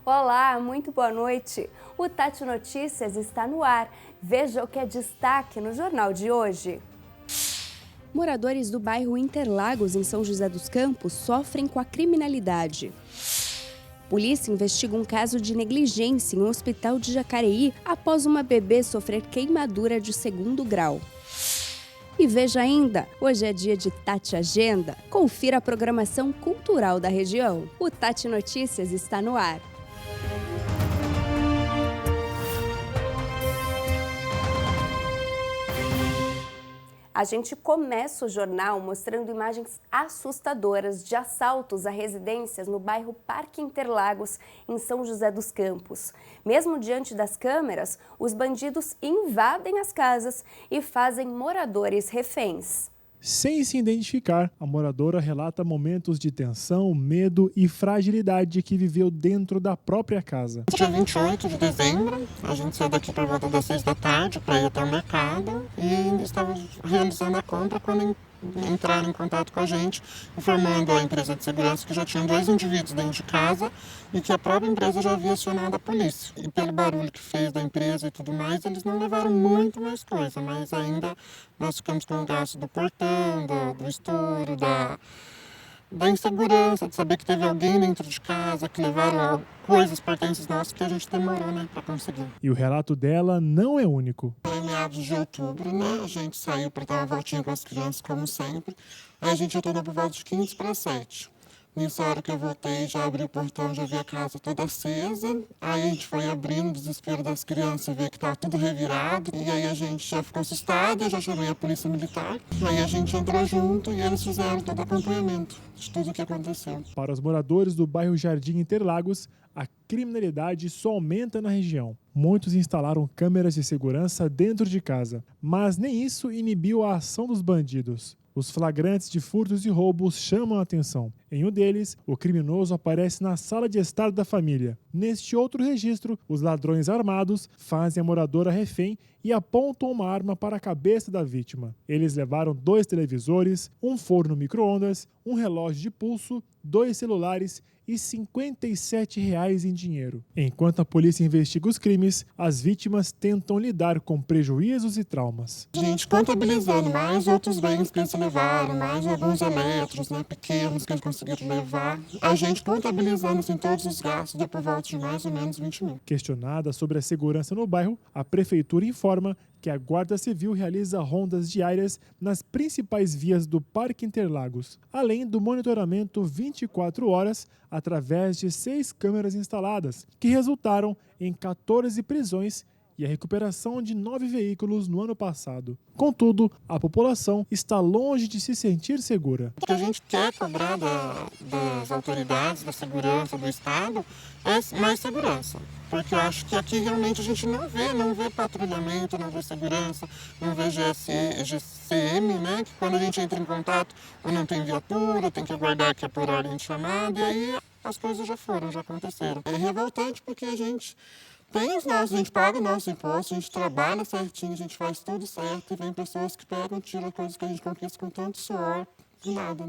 Olá, muito boa noite. O Tati Notícias está no ar. Veja o que é destaque no jornal de hoje. Moradores do bairro Interlagos, em São José dos Campos, sofrem com a criminalidade. Polícia investiga um caso de negligência em um hospital de Jacareí após uma bebê sofrer queimadura de 2º grau. E veja ainda, hoje é dia de Tati Agenda. Confira a programação cultural da região. O Tati Notícias está no ar. A gente começa o jornal mostrando imagens assustadoras de assaltos a residências no bairro Parque Interlagos, em São José dos Campos. Mesmo diante das câmeras, os bandidos invadem as casas e fazem moradores reféns. Sem se identificar, a moradora relata momentos de tensão, medo e fragilidade que viveu dentro da própria casa. Dia 28 de dezembro, a gente saiu daqui por volta das 6 da tarde para ir até o mercado e ainda estava realizando a compra quando entraram em contato com a gente, informando a empresa de segurança que já tinham 2 indivíduos dentro de casa e que a própria empresa já havia acionado a polícia. E pelo barulho que fez da empresa e tudo mais, eles não levaram muito mais coisa, mas ainda nós ficamos com o gasto do portão, do estouro, da insegurança, de saber que teve alguém dentro de casa, que levaram coisas, pertences nossas que a gente demorou, para conseguir. E o relato dela não é único. Em meados de outubro, a gente saiu para dar uma voltinha com as crianças, como sempre. Aí a gente já por volta de 15 para 7. Nessa hora que eu voltei, já abri o portão, já vi a casa toda acesa. Aí a gente foi abrindo o desespero das crianças, ver que estava tudo revirado. E aí a gente já ficou assustado, eu já chamei a polícia militar. Aí a gente entrou junto e eles fizeram todo o acompanhamento de tudo o que aconteceu. Para os moradores do bairro Jardim Interlagos, a criminalidade só aumenta na região. Muitos instalaram câmeras de segurança dentro de casa, mas nem isso inibiu a ação dos bandidos. Os flagrantes de furtos e roubos chamam a atenção. Em um deles, o criminoso aparece na sala de estar da família. Neste outro registro, os ladrões armados fazem a moradora refém e apontam uma arma para a cabeça da vítima. Eles levaram 2 televisores, um forno micro-ondas, um relógio de pulso, 2 celulares e R$ 57 em dinheiro. Enquanto a polícia investiga os crimes, as vítimas tentam lidar com prejuízos e traumas. A gente contabilizando mais outros bens que eles levaram, mais alguns elétrons, pequenos que eles conseguiram levar. A gente contabilizando todos os gastos, deu por volta de mais ou menos 20 mil. Questionada sobre a segurança no bairro, a prefeitura informa que a Guarda Civil realiza rondas diárias nas principais vias do Parque Interlagos, além do monitoramento 24 horas através de 6 câmeras instaladas, que resultaram em 14 prisões e a recuperação de 9 veículos no ano passado. Contudo, a população está longe de se sentir segura. O que a gente quer cobrar das autoridades, da segurança do Estado, é mais segurança. Porque eu acho que aqui realmente a gente não vê patrulhamento, não vê segurança, não vê GCM, que quando a gente entra em contato, ou não tem viatura, tem que aguardar que é por ordem de chamada, e aí as coisas já aconteceram. É revoltante porque a gente tem os nossos, a gente paga o nosso imposto, a gente trabalha certinho, a gente faz tudo certo, e vem pessoas que pegam, tiram coisas que a gente conquista com tanto suor, e nada,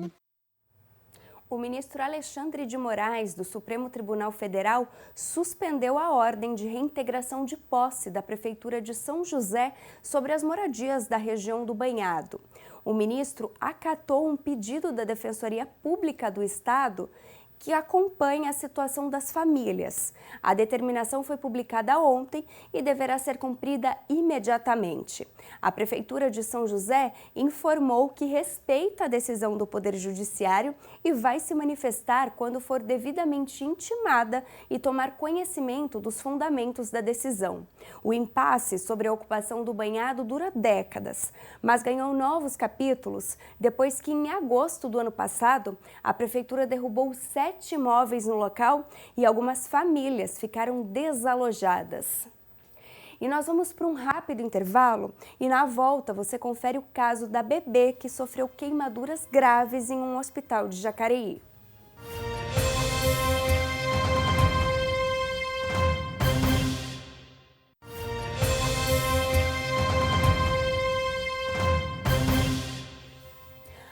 O ministro Alexandre de Moraes, do Supremo Tribunal Federal, suspendeu a ordem de reintegração de posse da Prefeitura de São José sobre as moradias da região do Banhado. O ministro acatou um pedido da Defensoria Pública do Estado que acompanha a situação das famílias. A determinação foi publicada ontem e deverá ser cumprida imediatamente. A Prefeitura de São José informou que respeita a decisão do Poder Judiciário e vai se manifestar quando for devidamente intimada e tomar conhecimento dos fundamentos da decisão. O impasse sobre a ocupação do Banhado dura décadas, mas ganhou novos capítulos depois que, em agosto do ano passado, a Prefeitura derrubou 7 imóveis no local e algumas famílias ficaram desalojadas. E nós vamos para um rápido intervalo e na volta você confere o caso da bebê que sofreu queimaduras graves em um hospital de Jacareí.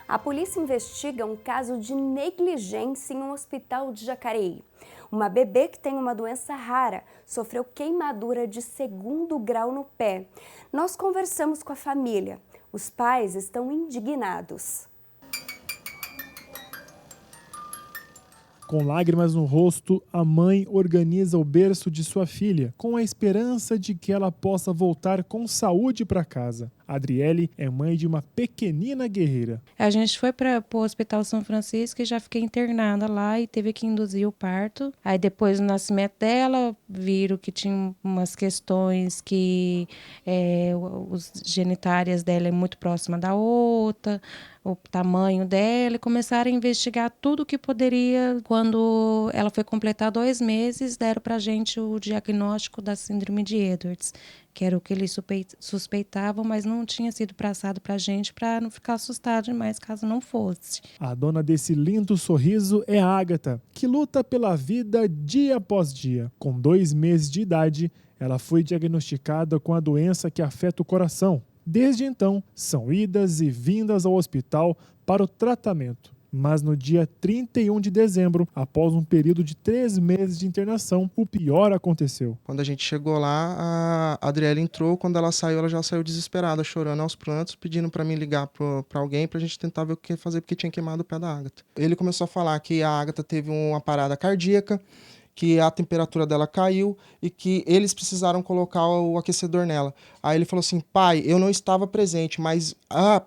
A polícia investiga um caso de negligência em um hospital de Jacareí. Uma bebê que tem uma doença rara sofreu queimadura de 2º grau no pé. Nós conversamos com a família. Os pais estão indignados. Com lágrimas no rosto, a mãe organiza o berço de sua filha, com a esperança de que ela possa voltar com saúde para casa. Adriele é mãe de uma pequenina guerreira. A gente foi para o Hospital São Francisco e já fiquei internada lá e teve que induzir o parto. Aí depois do nascimento dela, viram que tinha umas questões que os genitárias dela é muito próxima da outra, o tamanho dela, e começaram a investigar tudo que poderia. Quando ela foi completar 2 meses, deram para a gente o diagnóstico da síndrome de Edwards, que era o que eles suspeitavam, mas não tinha sido passado para a gente, para não ficar assustado demais caso não fosse. A dona desse lindo sorriso é a Ágata, que luta pela vida dia após dia. Com 2 meses de idade, ela foi diagnosticada com a doença que afeta o coração. Desde então, são idas e vindas ao hospital para o tratamento. Mas no dia 31 de dezembro, após um período de 3 meses de internação, o pior aconteceu. Quando a gente chegou lá, a Adriele entrou. Quando ela saiu, ela já saiu desesperada, chorando aos prantos, pedindo para mim ligar para alguém para a gente tentar ver o que fazer, porque tinha queimado o pé da Ágata. Ele começou a falar que a Ágata teve uma parada cardíaca, que a temperatura dela caiu e que eles precisaram colocar o aquecedor nela. Aí ele falou assim: pai, eu não estava presente, mas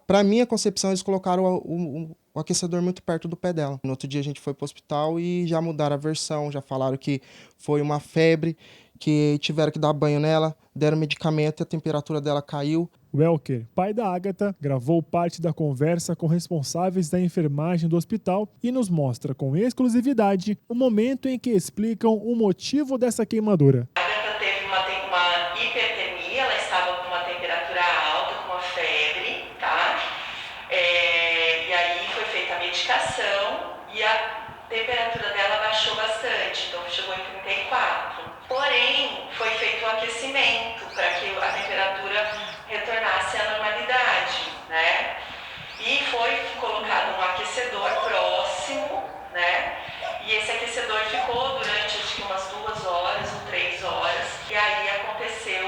para minha concepção eles colocaram o aquecedor muito perto do pé dela. No outro dia a gente foi para o hospital e já mudaram a versão, já falaram que foi uma febre, que tiveram que dar banho nela, deram medicamento e a temperatura dela caiu. Welker, pai da Ágata, gravou parte da conversa com responsáveis da enfermagem do hospital e nos mostra com exclusividade o momento em que explicam o motivo dessa queimadura. A Ágata teve uma hipertermia, ela estava com uma temperatura alta, com uma febre, tá? E aí foi feita a medicação e a temperatura dela baixou bastante, então chegou em 34. Porém, foi feito um aquecimento para que a temperatura retornasse à normalidade, né? E foi colocado um aquecedor próximo, né? E esse aquecedor ficou durante acho que umas 2 horas ou 3 horas. E aí aconteceu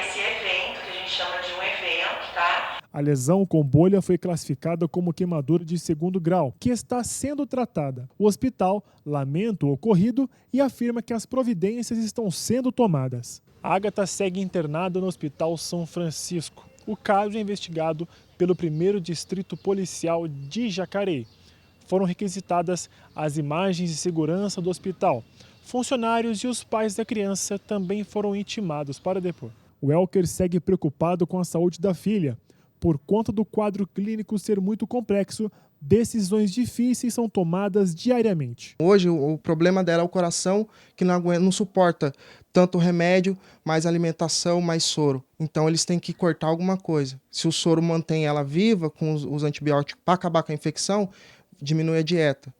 esse evento, que a gente chama de um evento, tá? A lesão com bolha foi classificada como queimadura de 2º grau, que está sendo tratada. O hospital lamenta o ocorrido e afirma que as providências estão sendo tomadas. Ágata segue internada no Hospital São Francisco. O caso é investigado pelo 1º Distrito Policial de Jacareí. Foram requisitadas as imagens de segurança do hospital. Funcionários e os pais da criança também foram intimados para depor. O Welker segue preocupado com a saúde da filha. Por conta do quadro clínico ser muito complexo, decisões difíceis são tomadas diariamente. Hoje o problema dela é o coração, que não suporta tanto remédio, mais alimentação, mais soro. Então eles têm que cortar alguma coisa. Se o soro mantém ela viva com os antibióticos para acabar com a infecção, diminui a dieta.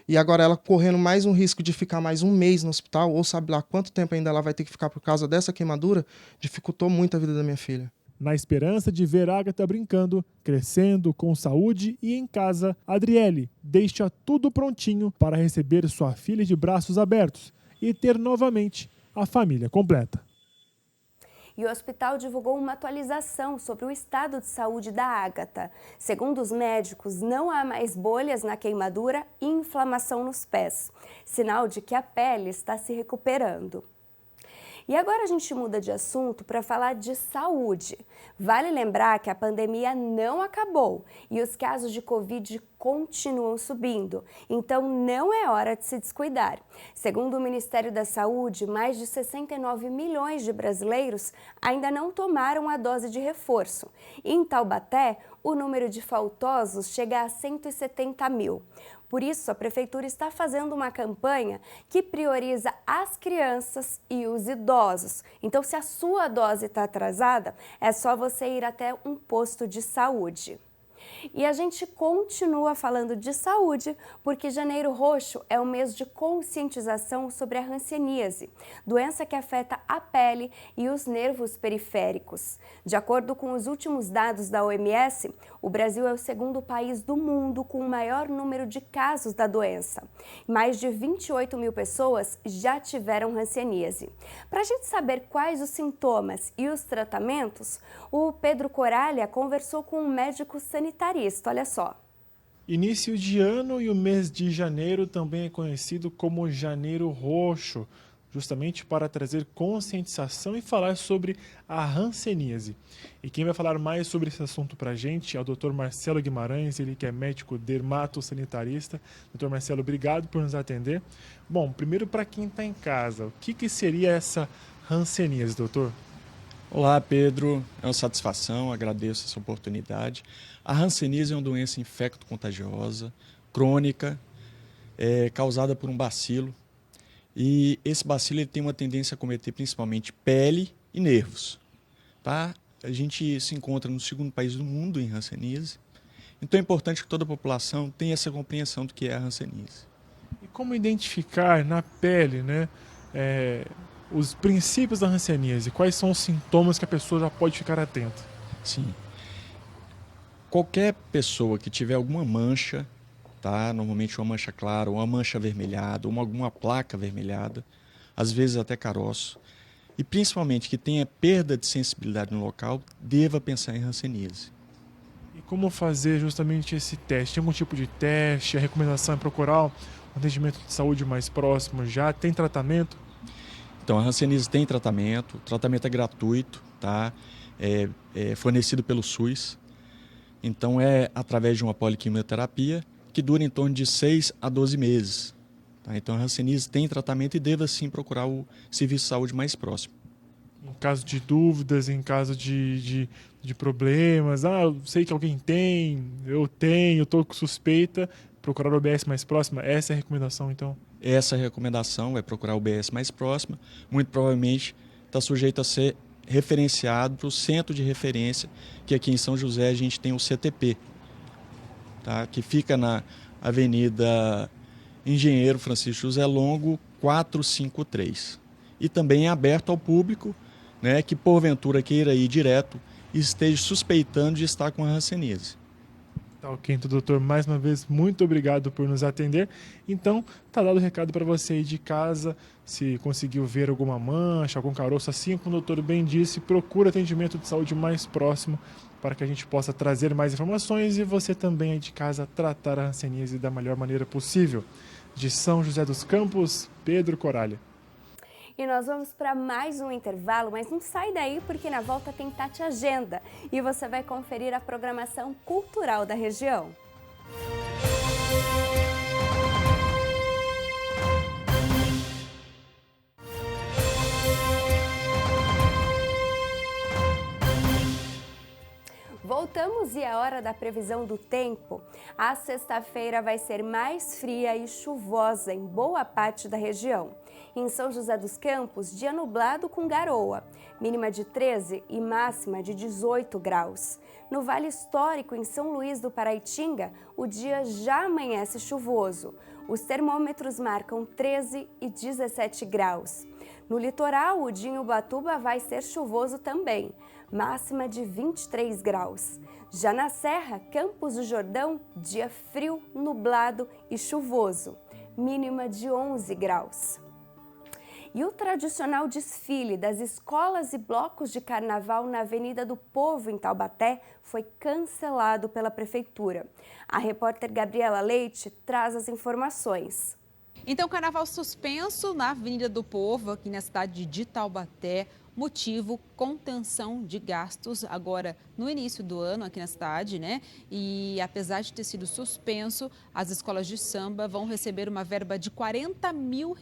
E agora ela correndo mais um risco de ficar mais 1 mês no hospital, ou sabe lá quanto tempo ainda ela vai ter que ficar por causa dessa queimadura, dificultou muito a vida da minha filha. Na esperança de ver Ágata brincando, crescendo, com saúde e em casa, Adriele deixa tudo prontinho para receber sua filha de braços abertos e ter novamente a família completa. E o hospital divulgou uma atualização sobre o estado de saúde da Ágata. Segundo os médicos, não há mais bolhas na queimadura e inflamação nos pés, sinal de que a pele está se recuperando. E agora a gente muda de assunto para falar de saúde. Vale lembrar que a pandemia não acabou e os casos de Covid continuam subindo, então não é hora de se descuidar. Segundo o Ministério da Saúde, mais de 69 milhões de brasileiros ainda não tomaram a dose de reforço. Em Taubaté, o número de faltosos chega a 170 mil. Por isso, a Prefeitura está fazendo uma campanha que prioriza as crianças e os idosos. Então, se a sua dose está atrasada, é só você ir até um posto de saúde. E a gente continua falando de saúde, porque Janeiro Roxo é o mês de conscientização sobre a hanseníase, doença que afeta a pele e os nervos periféricos. De acordo com os últimos dados da OMS, o Brasil é o segundo país do mundo com o maior número de casos da doença. Mais de 28 mil pessoas já tiveram hanseníase. Para a gente saber quais os sintomas e os tratamentos, o Pedro Coralha conversou com um médico sanitarista, olha só. Início de ano e o mês de janeiro também é conhecido como Janeiro Roxo, justamente para trazer conscientização e falar sobre a hanseníase. E quem vai falar mais sobre esse assunto para a gente é o Dr. Marcelo Guimarães, ele que é médico dermatosanitarista. Dr. Marcelo, obrigado por nos atender. Bom, primeiro para quem está em casa, o que seria essa hanseníase, doutor? Olá, Pedro. É uma satisfação, agradeço essa oportunidade. A hanseníase é uma doença infecto-contagiosa, crônica, causada por um bacilo. E esse bacilo ele tem uma tendência a cometer principalmente pele e nervos. Tá? A gente se encontra no segundo país do mundo em hanseníase. Então é importante que toda a população tenha essa compreensão do que é a hanseníase. E como identificar na pele, né, os princípios da hanseníase? Quais são os sintomas que a pessoa já pode ficar atenta? Sim. Qualquer pessoa que tiver alguma mancha, tá? Normalmente uma mancha clara, ou uma mancha avermelhada, ou alguma placa avermelhada, às vezes até caroço, e principalmente que tenha perda de sensibilidade no local, deva pensar em hanseníase. E como fazer justamente esse teste? Tem algum tipo de teste? A recomendação é procurar um atendimento de saúde mais próximo? Já tem tratamento? Então, a hanseníase tem tratamento, o tratamento é gratuito, tá? É fornecido pelo SUS. Então, é através de uma poliquimioterapia que dura em torno de 6 a 12 meses. Tá? Então, a hanseníase tem tratamento e deva sim procurar o serviço de saúde mais próximo. Em caso de dúvidas, em caso de problemas, eu sei que alguém tem, eu estou com suspeita, procurar o OBS mais próxima, essa é a recomendação então? Essa recomendação é procurar o OBS mais próxima, muito provavelmente está sujeito a ser referenciado para o centro de referência, que aqui em São José a gente tem o CTP, tá? Que fica na Avenida Engenheiro Francisco José Longo, 453. E também é aberto ao público, né, que porventura queira ir direto e esteja suspeitando de estar com a hanseníase. Tá ok, então, doutor, mais uma vez, muito obrigado por nos atender. Então, tá dado o recado para você aí de casa, se conseguiu ver alguma mancha, algum caroço, assim como o doutor bem disse, procura atendimento de saúde mais próximo para que a gente possa trazer mais informações e você também aí de casa tratar a hanseníase da melhor maneira possível. De São José dos Campos, Pedro Coralha. E nós vamos para mais um intervalo, mas não sai daí porque na volta tem Tati Agenda e você vai conferir a programação cultural da região. Voltamos e é hora da previsão do tempo. A sexta-feira vai ser mais fria e chuvosa em boa parte da região. Em São José dos Campos, dia nublado com garoa, mínima de 13 e máxima de 18 graus. No Vale Histórico, em São Luís do Paraitinga, o dia já amanhece chuvoso. Os termômetros marcam 13 e 17 graus. No litoral, o dia em Ubatuba vai ser chuvoso também, máxima de 23 graus. Já na Serra, Campos do Jordão, dia frio, nublado e chuvoso, mínima de 11 graus. E o tradicional desfile das escolas e blocos de carnaval na Avenida do Povo, em Taubaté, foi cancelado pela Prefeitura. A repórter Gabriela Leite traz as informações. Então, carnaval suspenso na Avenida do Povo, aqui na cidade de Taubaté. Motivo, contenção de gastos agora no início do ano aqui na cidade, né? E apesar de ter sido suspenso, as escolas de samba vão receber uma verba de R$40 mil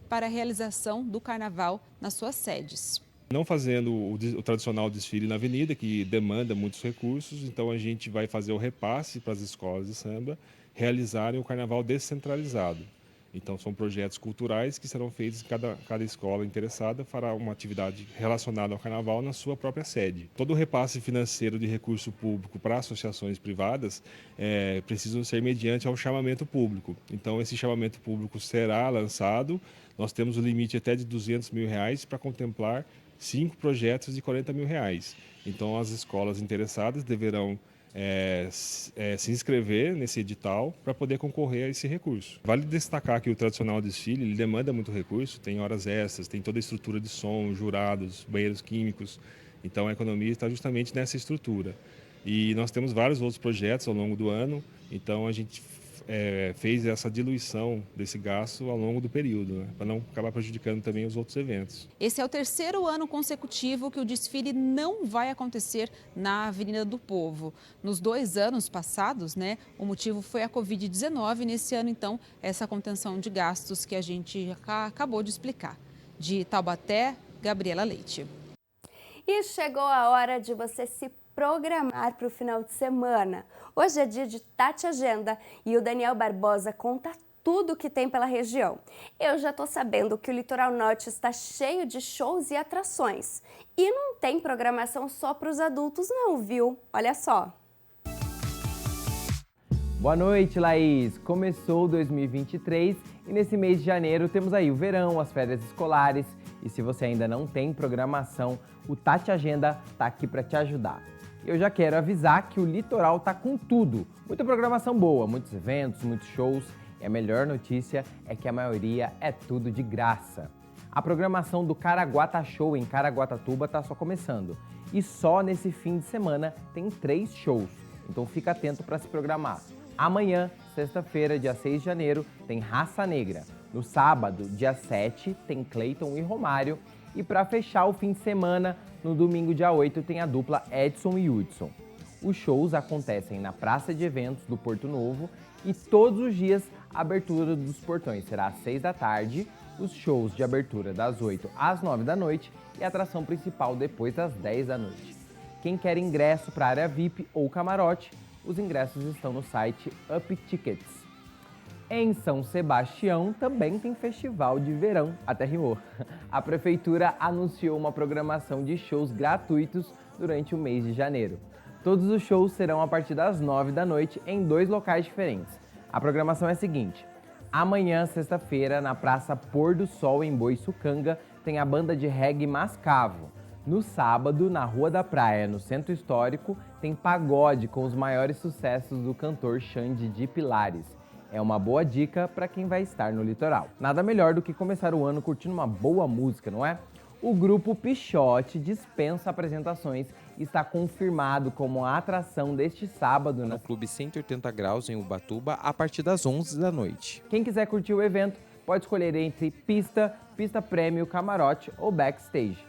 para a realização do carnaval nas suas sedes. Não fazendo o tradicional desfile na avenida, que demanda muitos recursos, então a gente vai fazer o repasse para as escolas de samba realizarem o carnaval descentralizado. Então, são projetos culturais que serão feitos em cada escola interessada fará uma atividade relacionada ao carnaval na sua própria sede. Todo o repasse financeiro de recurso público para associações privadas precisam ser mediante ao chamamento público. Então, esse chamamento público será lançado. Nós temos o limite até de R$200 mil para contemplar 5 projetos de R$40 mil. Então, as escolas interessadas deverão se inscrever nesse edital para poder concorrer a esse recurso. Vale destacar que o tradicional desfile ele demanda muito recurso, tem horas extras, tem toda a estrutura de som, jurados, banheiros químicos. Então, a economia está justamente nessa estrutura. E nós temos vários outros projetos ao longo do ano, então a gente fez essa diluição desse gasto ao longo do período, né, para não acabar prejudicando também os outros eventos. Esse é o 3º ano consecutivo que o desfile não vai acontecer na Avenida do Povo. Nos 2 anos passados, né, o motivo foi a Covid-19. Nesse ano, então, essa contenção de gastos que a gente acabou de explicar. De Taubaté, Gabriela Leite. E chegou a hora de você se programar para o final de semana. Hoje é dia de Tati Agenda e o Daniel Barbosa conta tudo o que tem pela região. Eu já tô sabendo que o Litoral Norte está cheio de shows e atrações. E não tem programação só para os adultos não, viu? Olha só. Boa noite, Laís! Começou 2023 e nesse mês de janeiro temos aí o verão, as férias escolares. E se você ainda não tem programação, o Tati Agenda tá aqui para te ajudar. Eu já quero avisar que o Litoral tá com tudo. Muita programação boa, muitos eventos, muitos shows. E a melhor notícia é que a maioria é tudo de graça. A programação do Caraguata Show em Caraguatatuba tá só começando. E só nesse fim de semana tem 3 shows. Então fica atento para se programar. Amanhã, sexta-feira, dia 6 de janeiro, tem Raça Negra. No sábado, dia 7, tem Cleiton e Romário. E para fechar o fim de semana, no domingo, dia 8, tem a dupla Edson e Hudson. Os shows acontecem na Praça de Eventos do Porto Novo e todos os dias a abertura dos portões será às 6 da tarde, os shows de abertura das 8 às 9 da noite e a atração principal depois das 10 da noite. Quem quer ingresso para a área VIP ou camarote, os ingressos estão no site Up Tickets. Em São Sebastião também tem festival de verão, até rimou. A prefeitura anunciou uma programação de shows gratuitos durante o mês de janeiro. Todos os shows serão a partir das 9 da noite em 2 locais diferentes. A programação é a seguinte: amanhã, sexta-feira, na Praça Pôr do Sol, em Boiçucanga, tem a banda de reggae Mascavo. No sábado, na Rua da Praia, no Centro Histórico, tem pagode com os maiores sucessos do cantor Xande de Pilares. É uma boa dica para quem vai estar no litoral. Nada melhor do que começar o ano curtindo uma boa música, não é? O grupo Pichote dispensa apresentações e está confirmado como a atração deste sábado no Clube 180 Graus em Ubatuba a partir das 11 da noite. Quem quiser curtir o evento pode escolher entre pista, pista prêmio, camarote ou backstage.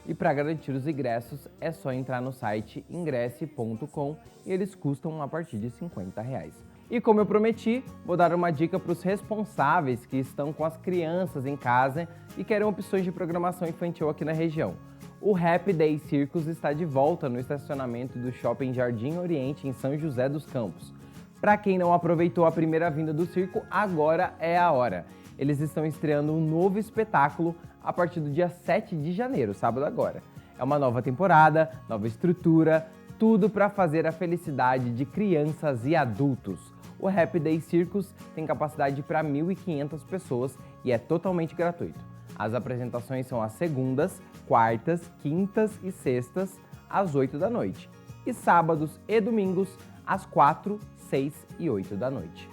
E para garantir os ingressos é só entrar no site ingresse.com e eles custam a partir de R$50. E como eu prometi, vou dar uma dica para os responsáveis que estão com as crianças em casa e querem opções de programação infantil aqui na região. O Happy Day Circus está de volta no estacionamento do Shopping Jardim Oriente, em São José dos Campos. Para quem não aproveitou a primeira vinda do circo, agora é a hora. Eles estão estreando um novo espetáculo a partir do dia 7 de janeiro, sábado agora. É uma nova temporada, nova estrutura, tudo para fazer a felicidade de crianças e adultos. O Happy Day Circus tem capacidade para 1.500 pessoas e é totalmente gratuito. As apresentações são às segundas, quartas, quintas e sextas, às 8 da noite. E sábados e domingos, às 4, 6 e 8 da noite.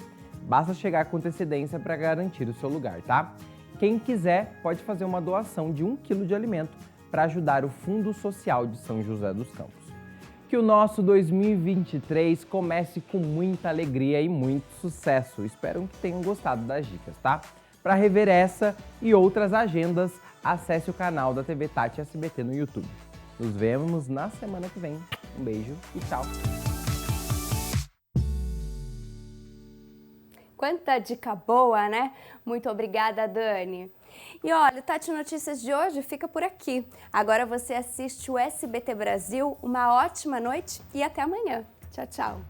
Basta chegar com antecedência para garantir o seu lugar, tá? Quem quiser pode fazer uma doação de 1 kg de alimento para ajudar o Fundo Social de São José dos Campos. Que o nosso 2023 comece com muita alegria e muito sucesso. Espero que tenham gostado das dicas, tá? Para rever essa e outras agendas, acesse o canal da TV Tati SBT no YouTube. Nos vemos na semana que vem. Um beijo e tchau! Quanta dica boa, né? Muito obrigada, Dani. E olha, o Tati Notícias de hoje fica por aqui. Agora você assiste o SBT Brasil. Uma ótima noite e até amanhã. Tchau, tchau.